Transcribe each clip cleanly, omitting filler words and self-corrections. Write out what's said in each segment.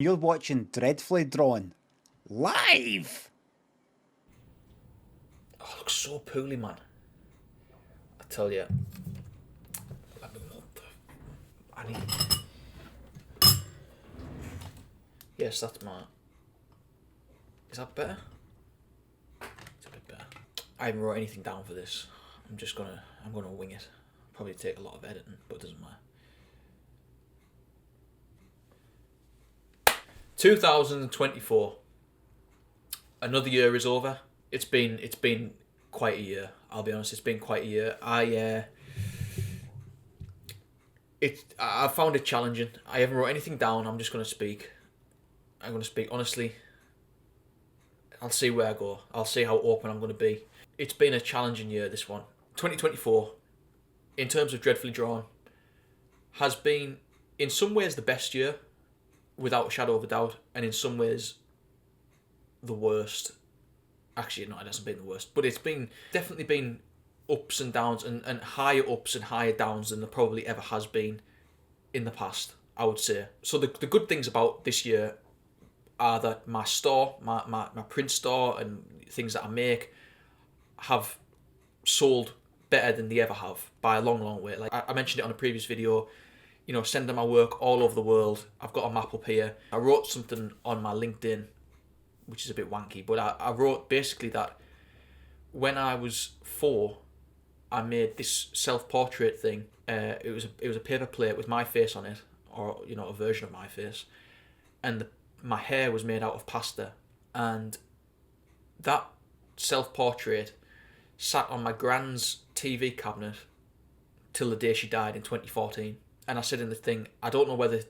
You're watching Dreadfully Drawn live. Oh, it looks so poorly, man. I tell you. I need. Yes, that's my. Is that better? It's a bit better. I haven't wrote anything down for this. I'm gonna wing it. Probably take a lot of editing, but it doesn't matter. 2024. Another year is over. It's been quite a year. I'll be honest. It's been quite a year. I found it challenging. I haven't wrote anything down. I'm just gonna speak. I'm gonna speak honestly. I'll see where I go. I'll see how open I'm gonna be. It's been a challenging year. This one, 2024, in terms of Dreadfully Drawn, has been in some ways the best year, without a shadow of a doubt, and in some ways the worst. Actually, no, it hasn't been the worst, but it's definitely been ups and downs, and higher ups and higher downs than there probably ever has been in the past, I would say. So the good things about this year are that my store, my print store and things that I make have sold better than they ever have by a long, long way. Like I mentioned it on a previous video, sending my work all over the world. I've got a map up here. I wrote something on my LinkedIn, which is a bit wanky, but I wrote basically that when I was 4, I made this self-portrait thing. It was a paper plate with my face on it, or a version of my face, and my hair was made out of pasta, and that self-portrait sat on my grand's TV cabinet till the day she died in 2014. And I said in the thing, I don't know whether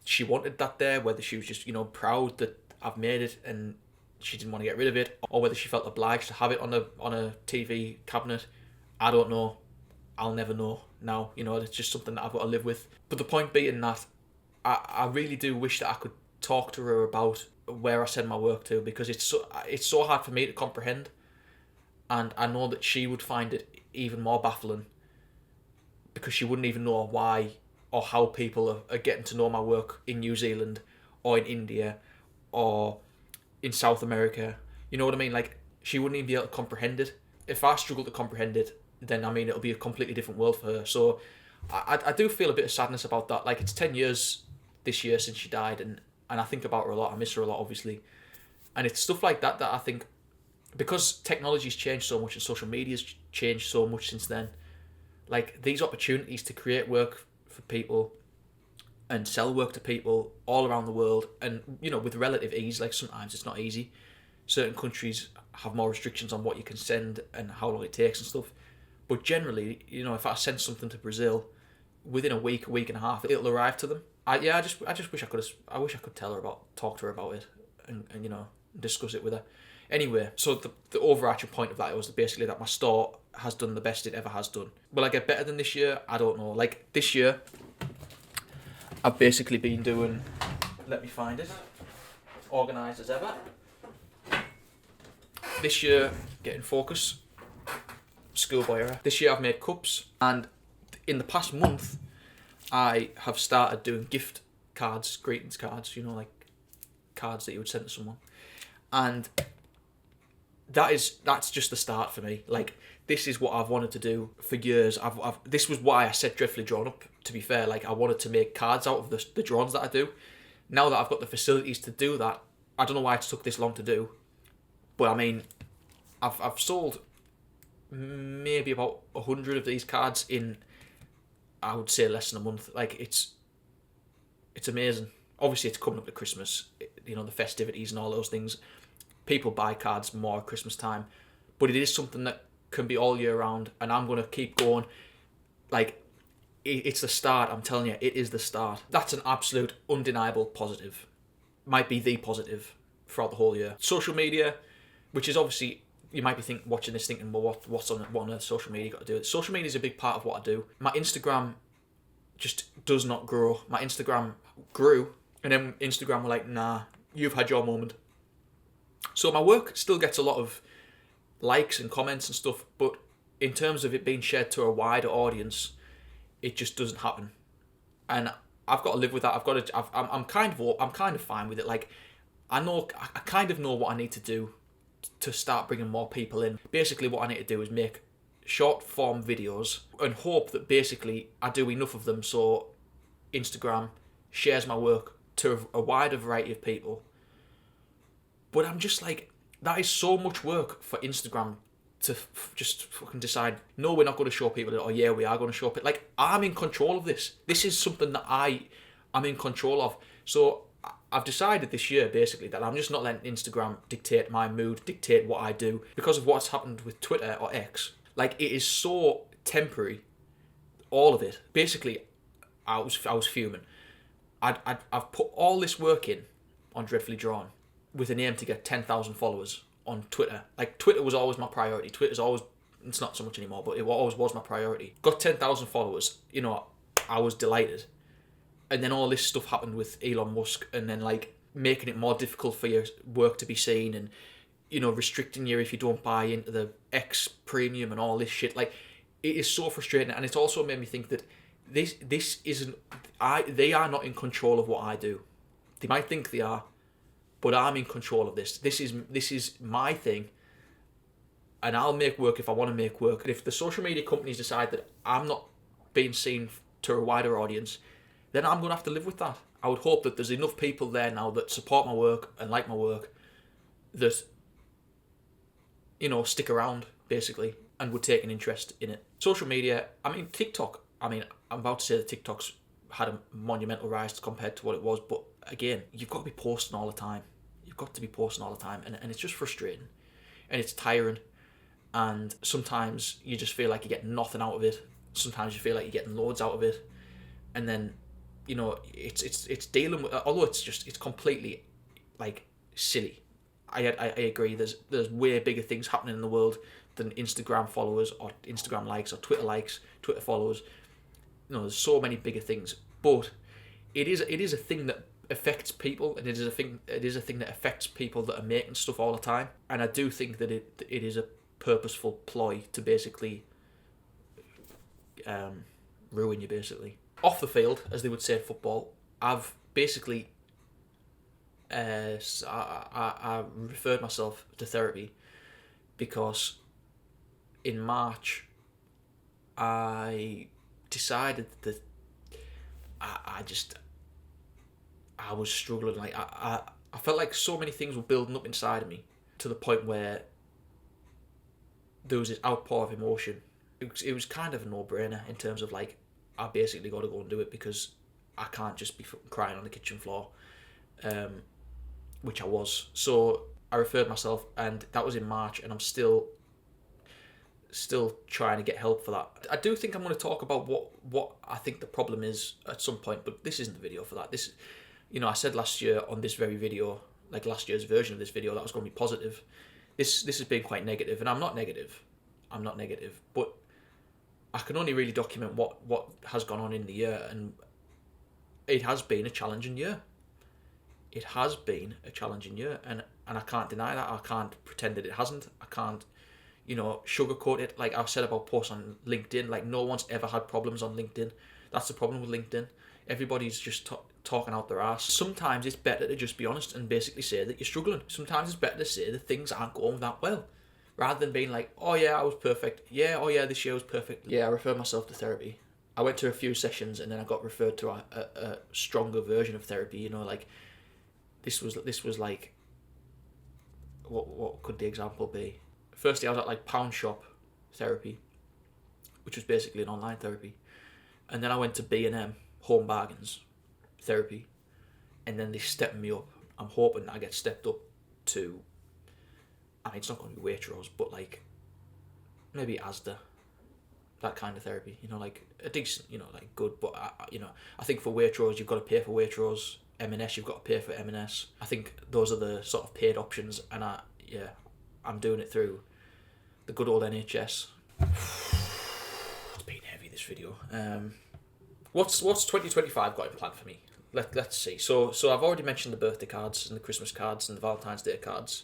she wanted that there, whether she was just proud that I've made it and she didn't want to get rid of it, or whether she felt obliged to have it on a TV cabinet. I don't know. I'll never know now. It's just something that I've got to live with. But the point being that I really do wish that I could talk to her about where I send my work to, because it's so hard for me to comprehend, and I know that she would find it even more baffling, because she wouldn't even know why or how people are getting to know my work in New Zealand or in India or in South America. You know what I mean? Like, she wouldn't even be able to comprehend it. If I struggle to comprehend it, then it'll be a completely different world for her. So I do feel a bit of sadness about that. Like, it's 10 years this year since she died, and I think about her a lot. I miss her a lot, obviously. And it's stuff like that I think, because technology's changed so much and social media's changed so much since then, like, these opportunities to create work for people and sell work to people all around the world, and with relative ease. Like, sometimes it's not easy. Certain countries have more restrictions on what you can send and how long it takes and stuff, but generally, if I send something to Brazil, within a week and a half, it'll arrive to them. I just wish I could talk to her about it, and discuss it with her. Anyway, so the overarching point of that was basically that my store has done the best it ever has done. Will I get better than this year? I don't know. Like, this year, I've basically been doing, let me find it, organised as ever. This year, getting focus, schoolboy era. This year I've made cups, and in the past month, I have started doing gift cards, greetings cards, like cards that you would send to someone. And that's just the start for me. Like, this is what I've wanted to do for years. This was why I set Dreadfully Drawn up, to be fair. Like, I wanted to make cards out of the drawings that I do. Now that I've got the facilities to do that, I don't know why it took this long to do, but I mean, I've sold maybe about 100 of these cards in, I would say, less than a month. Like, it's amazing. Obviously, it's coming up to Christmas, the festivities and all those things. People buy cards more at Christmas time, but it is something that can be all year round, and I'm going to keep going. Like, it's the start, I'm telling you, it is the start. That's an absolute undeniable positive. Might be the positive throughout the whole year. Social media, which is obviously, you might be watching this thinking, well, what on social media got to do with it? Social media is a big part of what I do. My Instagram just does not grow. My Instagram grew, and then Instagram were like, nah, you've had your moment. So my work still gets a lot of likes and comments and stuff, but in terms of it being shared to a wider audience, it just doesn't happen. And I've got to live with that. I'm kind of fine with it. Like, I kind of know what I need to do to start bringing more people in. Basically, what I need to do is make short form videos and hope that basically I do enough of them so Instagram shares my work to a wider variety of people. But I'm just like, that is so much work for Instagram to just fucking decide, no, we're not going to show people it, or yeah, we are going to show people. Like, I'm in control of this. This is something that I'm in control of. So I've decided this year, basically, that I'm just not letting Instagram dictate my mood, dictate what I do, because of what's happened with Twitter or X. Like, it is so temporary, all of it. Basically, I was fuming. I've put all this work in on Dreadfully Drawn with an aim to get 10,000 followers on Twitter. Like, Twitter was always my priority. Twitter's always, it's not so much anymore, but it always was my priority. Got 10,000 followers, you know, I was delighted. And then all this stuff happened with Elon Musk, and then, like, making it more difficult for your work to be seen, and, you know, restricting you if you don't buy into the X premium and all this shit. Like, it is so frustrating, and it's also made me think that this isn't, they are not in control of what I do. They might think they are, but I'm in control of this. This is my thing, and I'll make work if I want to make work. And if the social media companies decide that I'm not being seen to a wider audience, then I'm going to have to live with that. I would hope that there's enough people there now that support my work and like my work that, you know, stick around, basically, and would take an interest in it. Social media, I mean, TikTok, I mean, I'm about to say that TikTok's had a monumental rise compared to what it was, but again, you've got to be posting all the time. You've got to be posting all the time, and it's just frustrating, and it's tiring, and sometimes you just feel like you're getting nothing out of it. Sometimes you feel like you're getting loads out of it, and then, you know, it's dealing with, although it's completely, like, silly. I agree. There's way bigger things happening in the world than Instagram followers or Instagram likes or Twitter likes, Twitter followers. You know, there's so many bigger things, but it is a thing that affects people, and it is a thing that affects people that are making stuff all the time. And I do think that it is a purposeful ploy to basically ruin you, basically. Off the field, as they would say in football, I've basically I referred myself to therapy because in March I decided that I was struggling. Like, I felt like so many things were building up inside of me to the point where there was this outpour of emotion. It was kind of a no-brainer in terms of, like, I basically got to go and do it because I can't just be crying on the kitchen floor, which I was. So I referred myself, and that was in March, and I'm still trying to get help for that. I do think I'm going to talk about what I think the problem is at some point, but this isn't the video for that. This, you know, I said last year on this very video, like last year's version of this video, that was going to be positive. This has been quite negative, and I'm not negative, but I can only really document what has gone on in the year, and it has been a challenging year. It has been a challenging year, and I can't deny that. I can't pretend that it hasn't. I can't, you know, sugarcoat it. Like I said about posts on LinkedIn, like, no one's ever had problems on LinkedIn. That's the problem with LinkedIn. Everybody's just talking out their ass. Sometimes it's better to just be honest and basically say that you're struggling. Sometimes it's better to say that things aren't going that well, rather than being like, oh yeah, I was perfect. Yeah, oh yeah, this year was perfect. Yeah, I referred myself to therapy. I went to a few sessions, and then I got referred to a stronger version of therapy. You know, like, this was like, what could the example be? Firstly, I was at, like, Pound Shop therapy, which was basically an online therapy, and then I went to B&M Home Bargains therapy, and then they stepped me up. I'm hoping that I get stepped up to, I mean, it's not going to be Waitrose, but, like, maybe Asda, that kind of therapy, you know, like a decent, you know, like good, but you know, I think for Waitrose you've got to pay for Waitrose, M&S you've got to pay for M&S. I think those are the sort of paid options, and I'm doing it through the good old NHS. It's been heavy, this video. What's 2025 got in plan for me? Let's see. So I've already mentioned the birthday cards and the Christmas cards and the Valentine's Day cards.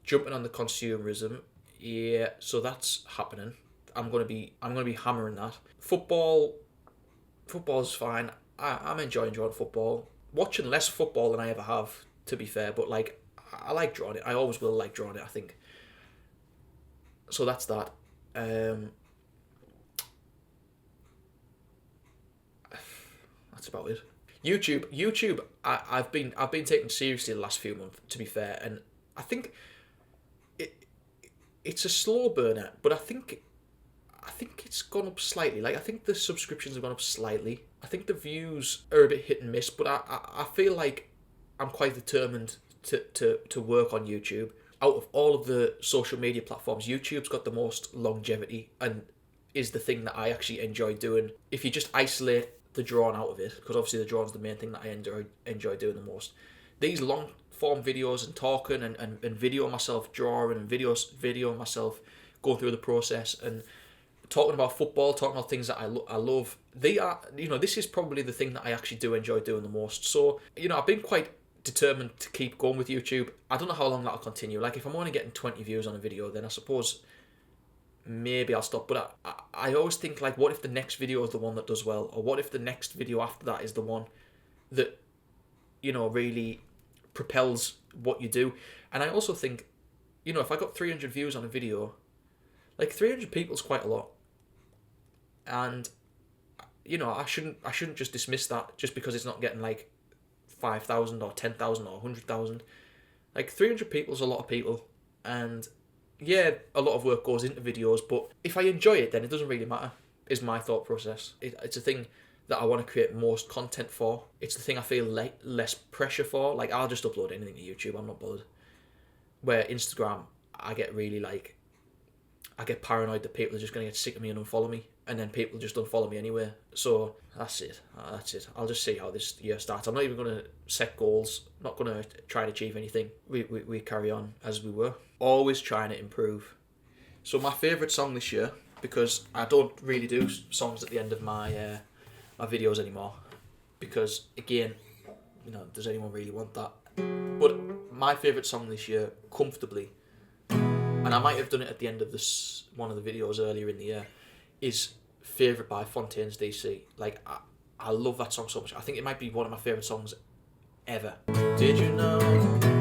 Jumping on the consumerism, yeah. So that's happening. I'm gonna be hammering that. Football's fine. I'm enjoying drawing football. Watching less football than I ever have, to be fair, but like I like drawing it. I always will like drawing it, I think. So that's that. That's about it. YouTube. I've been taken seriously the last few months, to be fair, and I think it's a slow burner, but I think it's gone up slightly. Like I think the subscriptions have gone up slightly. I think the views are a bit hit and miss, but I feel like I'm quite determined to work on YouTube. Out of all of the social media platforms, YouTube's got the most longevity and is the thing that I actually enjoy doing. If you just isolate the drawing out of it, because obviously the drawing's the main thing that I enjoy doing the most. These long form videos and talking and video myself drawing and video myself going through the process and talking about football, talking about things that I love. They are, this is probably the thing that I actually do enjoy doing the most. So, I've been quite determined to keep going with YouTube. I don't know how long that'll continue. Like if I'm only getting 20 views on a video, then I suppose maybe I'll stop. But I always think, like, what if the next video is the one that does well? Or what if the next video after that is the one that, really propels what you do? And I also think, if I got 300 views on a video, like 300 people is quite a lot. And, I shouldn't just dismiss that just because it's not getting like 5,000 or 10,000 or 100,000. Like 300 people is a lot of people. And yeah, a lot of work goes into videos, but if I enjoy it, then it doesn't really matter, is my thought process. It's a thing that I want to create most content for. It's the thing I feel less pressure for. Like, I'll just upload anything to YouTube, I'm not bothered. Where Instagram, I get paranoid that people are just going to get sick of me and unfollow me, and then people just unfollow me anyway. So that's it. I'll just see how this year starts. I'm not even going to set goals. I'm not going to try and achieve anything. We carry on as we were. Always trying to improve. So my favourite song this year, because I don't really do songs at the end of my my videos anymore, because again, does anyone really want that? But my favourite song this year, comfortably, and I might have done it at the end of this one of the videos earlier in the year, is Favourite by Fontaines DC. Like, I love that song so much. I think it might be one of my favourite songs ever. Did you know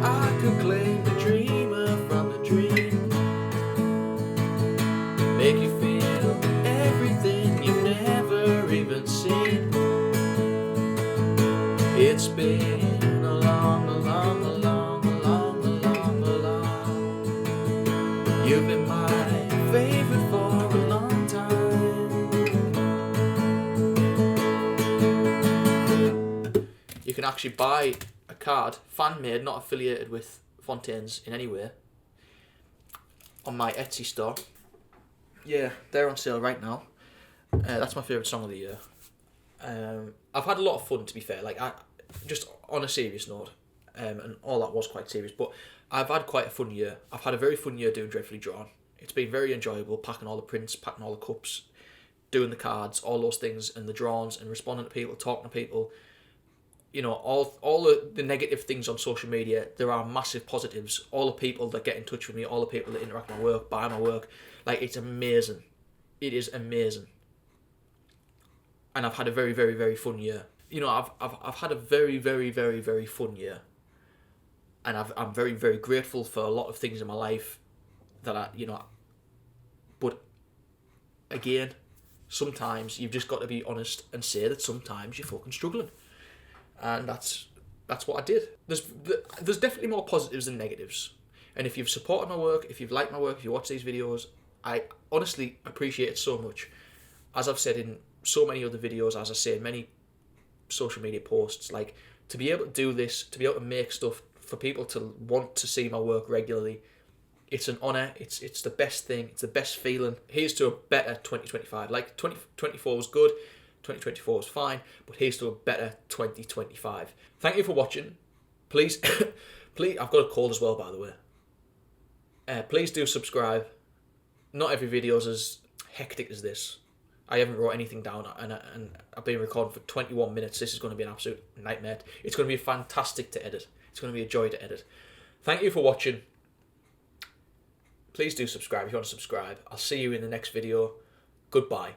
I could claim the dreamer from the dream? Make you feel everything you've never even seen. It's been a long you've been my favourite for a long time. You can actually buy a card, fan-made, not affiliated with Fontaines in any way, on my Etsy store. Yeah, they're on sale right now. That's my favourite song of the year. I've had a lot of fun, to be fair. Like, just on a serious note, and all that was quite serious, but I've had quite a fun year. I've had a very fun year doing Dreadfully Drawn. It's been very enjoyable, packing all the prints, packing all the cups, doing the cards, all those things, and the drawings, and responding to people, talking to people. All the negative things on social media, there are massive positives. All the people that get in touch with me, all the people that interact with my work, buy my work, like, it's amazing. It is amazing. And I've had a very, very, very fun year. I've had a very, very, very, very fun year. And I'm very, very grateful for a lot of things in my life that but again, sometimes you've just got to be honest and say that sometimes you're fucking struggling. And that's what I did. There's definitely more positives than negatives. And if you've supported my work, if you've liked my work, if you watch these videos, I honestly appreciate it so much. As I've said in so many other videos, as I say in many social media posts, like, to be able to do this, to be able to make stuff for people to want to see my work regularly, it's an honour. It's the best thing. It's the best feeling. Here's to a better 2025. Like, 2024 was good, 2024 was fine, but here's to a better 2025. Thank you for watching. Please, I've got a cold as well, by the way. Please do subscribe. Not every video is as hectic as this. I haven't wrote anything down, and I've been recording for 21 minutes. This is going to be an absolute nightmare. It's going to be fantastic to edit. It's going to be a joy to edit. Thank you for watching. Please do subscribe if you want to subscribe. I'll see you in the next video. Goodbye.